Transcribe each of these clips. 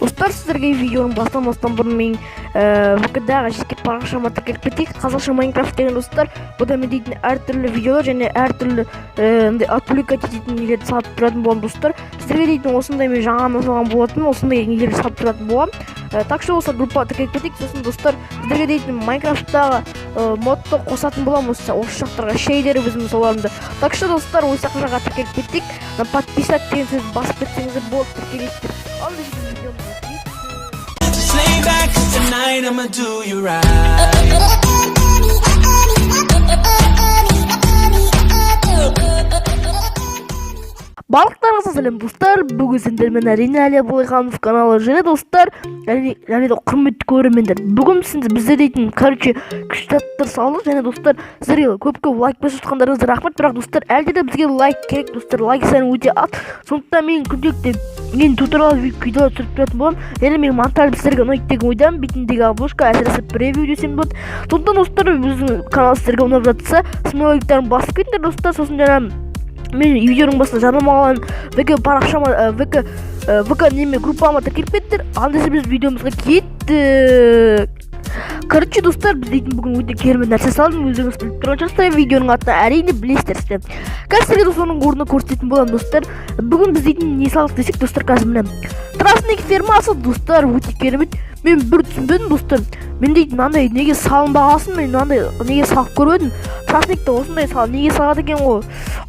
Достар, сіздерге видеоның бастамастан бұрын мен ВК-дағы жеке парақшама тіркеліп кетейік. Қазақша Майнкрафт деген достар, бұда мен дейтін әртүрлі видеолар және әртүрлі отвлекать ететін нелерді салып тұратын боламын достар. Сіздерге дейтін осындай мен жаңа салған болатын, осындай нелерді салып тұратын боламын. Так что осы группа тіркеліп кетейік. Сосын достар, сіздерге дейтін Майнкрафттағы модты қосатын боламын осы жақтарға шейдері өзім соларымды. Так что достар, осы жаққа тіркеліп кетейік. Подписать деген сөз басып кетсеңіздер болды, тіркелейік. Al da şimdi videomuza Just lay back, 'cause tonight I'ma do you right. Балықтарыңызға сәлем достар, бүгін сендермен әрине Әлия Балайханов каналы және достар, және құрметті көрермендер. Бүгін бізде дейтін, күшті аттар салдық және достар, сіздерге көп лайк басып жатқандарыңызға рахмет. Бірақ достар, әлде де бізге лайк керек достар, лайк саны өте аз. Сондықтан мен күнделікті мен туториал видеолар түсіріп тұратын боламын. Және мен монтаж сіздерге ұнайды деген ойдамын. Бетіндегі обложка әсіресе превью десем болады. Сондықтан достар, біздің канал сіздерге ұнап жатса, смайликтарын басып кетіңдер достар. Сосын жаңа мен видеоның басында жарнамалаған ВК парақшама ВК неме группама тіркеліп кеттіңдер. Андайсы біз видеомызға кеттік. Короче достар, біз дейтін бүгін өте керемет нәрсе салдым. Өздеріңіз біліп тұрған шығарсыздар, видеоның атын әрине білесіздер. Қазір сіздерге соның орнына көрсететін боламын достар. Бүгін біз дейтін не салдық десек достар, қазір міне тростник фермасы достар, өте керемет. Мен бір түсінбедім достар. Мен дейтін мынандай неге салынбағасын, мен мынандай неге салып көрмедім. Тростникті осындай неге салады екен ғой?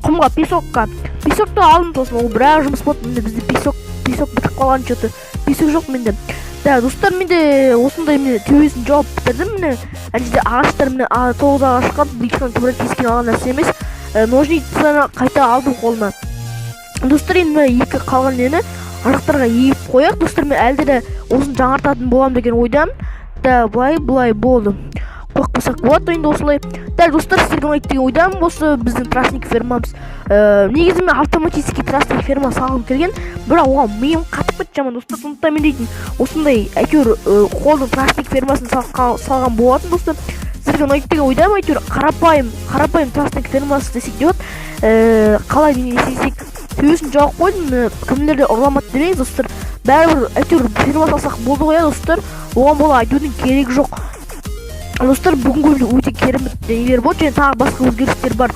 Құмға, песокқа. Песокты алдым тосын, ол бірақ жұмыс болды. Менде бізде песок бітіп қалған что-то. Песок жоқ менде. Да, достар, менде осындай төбесін жауып бітірдім. Міне әне жерде ағаштар, міне 9 ағашқа білікшінің түбірі кескен алған нәрсе емес. Ножницаны қайта алдым қолыма. Достар, енді екі қалған нені арықтарға егіп қояқ. Достар, мен әлде де осын жаңартатын болам деген ойдамын. Да, былай болды. Қойқпасақ болады енді осылай. Дәл достар, сіздерге ұнайды деген ойдамын. Осы біздің тростник фермамыз. Негізі мен автоматический тростник ферма салғым келген, бірақ оған миым қатып кетті жаман достар. Сондықтан мен дейтін осындай әйтеуір қолдың тростник фермасын салған болатын достар. Сіздерге ұнайды деген ойдамын. Әйтеуір қарапайым тростник фермасы десек те болады. Қалай не істесек, төбесін жауып қойдым. Кімдерде ұрламады демеңіз достар. Бәрібір әйтеуір ферма салсақ болды ғой достар. Оған бола айтудың керегі жоқ. Достар, бүгінгі өте керемет нелер болды және тағы басқа өзгерістер бар.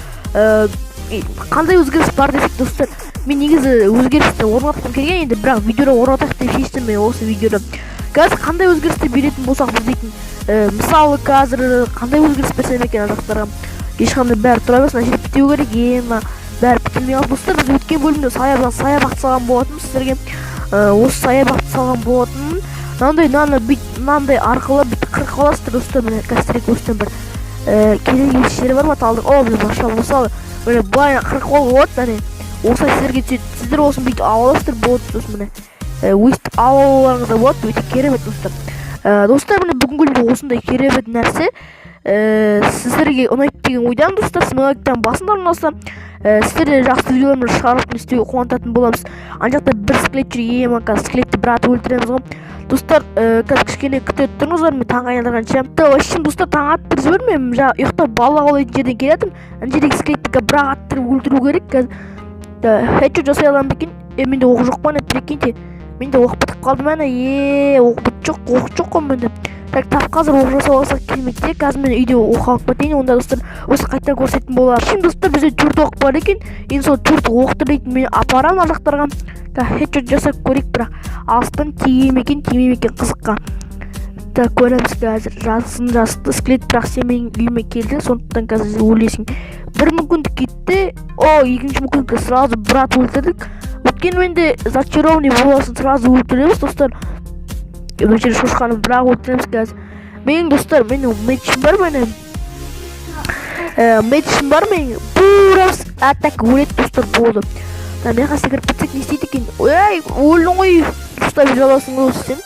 Қандай өзгеріс бар десек достар, мен негізі өзгерісті орнатқым келген енді, бірақ видеода орнатайық деп шештім мен осы видеода. Қазір қандай өзгерісті беретін болсақ біз дейтін, мысалы қазір қандай өзгеріс берсем екен жақтарға. Ешқандай бәрі тұра берсін, әшер бітеу керек ема, бәрі бітілмей қалды достар. Біз өткен бөлімде саябақты салған болатын сіздерге. Осы саябақты салған болатын. Мынандай арқылы бүйтіп қырық қаласыздар достар. Міне қазір көрсетем бір келген жері бар ма талдық. Машалла, мысалы міне былай қырық қол болады. Осылай сіздерге түседі. Сіздер осын бүйтіп аласыздар болады. Сосын міне өйстіп алуларыңызда болады. Өте керемет достар. Достар, міне бүгінгі осындай керемет нәрсе сіздерге ұнайды деген ойдамын достар. Смайликтан басыңдар ұнаса, сіздерде жақсы видеоларымды шығарып істеуге қуантатын боламыз. Ана жақта бір скелет жүр, қазір скелетті бір атып өлтіреміз ғой. Достар, қазір кішкене күтіп тұрыңыздар, мен таң айналдырғанша. Вообще достар, таң аттырып жібермеймін. Жаңа ұйықтап балық аулайтын жерден келедім. Ана жердегі скелетті бірақ аттырып өлтіру керек. Қазір хедшот жасай аламын екен. Менде оқ жоқ қой, прикиньте. Менде оқ бітіп қалды ма? Оқ жоқ қой менде. Так, қазір оқ жасап алсақ келмейді. Қазір мен үйде оқ алып кетейін. Онда достар, осы қайта көрсететін болады. Şimdi достар, бізде 4 оқ бар екен. Енді сол 4 оқты дейтін мен апарам ар жақтарға. Хедшот жасап көрейік, бірақ алыстан тиме екен қызыққа. Так, көреміз қазір жасты скелет, бірақ сен менің үйіме келді. Сондықтан қазір өлесің. Бір мүмкіндік кетті. Екінші мүмкіндікті сразу брат өлтірдік. Өткен менде зачарованный боласын сразу өлтіреміз достар. Өшері шошқаны бірақ өлтіреміз қазір. Менің достар, менің мэтчім бар менің. Бұрас атак өлет достар болды. Мен қасы кіріп бітсек не істейді екен? Өлдің ғой. Достар, жаласын ғой сен.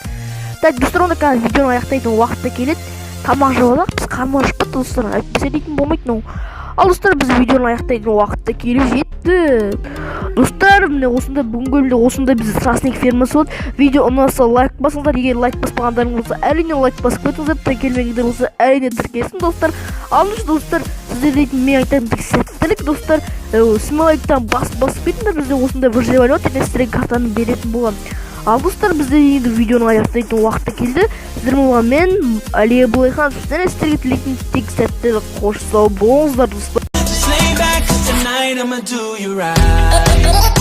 Так, достар, онда қазір видеоны аяқтайтын уақытта келеді. Тамақ жеп алайық, біз қарман шықпады достар. Әйтпесе дейтін болмайды. Ал достар, біз видеоны аяқтайтын уақытта келіп жетті. Достар, міне осында бүгінгі осында біз тростник фермасы болды. Видео ұнаса лайк басыңыздар. Егер лайк баспағандарың болса, әрине лайк басып кетіңіздер. Тіркелмегендер болса, әрине тіркелсін достар. Алыңыз достар, сіздер дейтін мен айтайын бір сәттілік достар. Смайликтан басып кетіңдер. Бізде осында бір жер бар, сіздерге картаны беретін боламын. Ал достар, бізде енді видеоны аяқтайтын уақыты келді. Сіздер болған мен Алия Былайханов. Және сіздерге тілейтін тек сәттілік, қош сау болыңыздар достар. Just lay back, 'cause tonight I'ma do you right.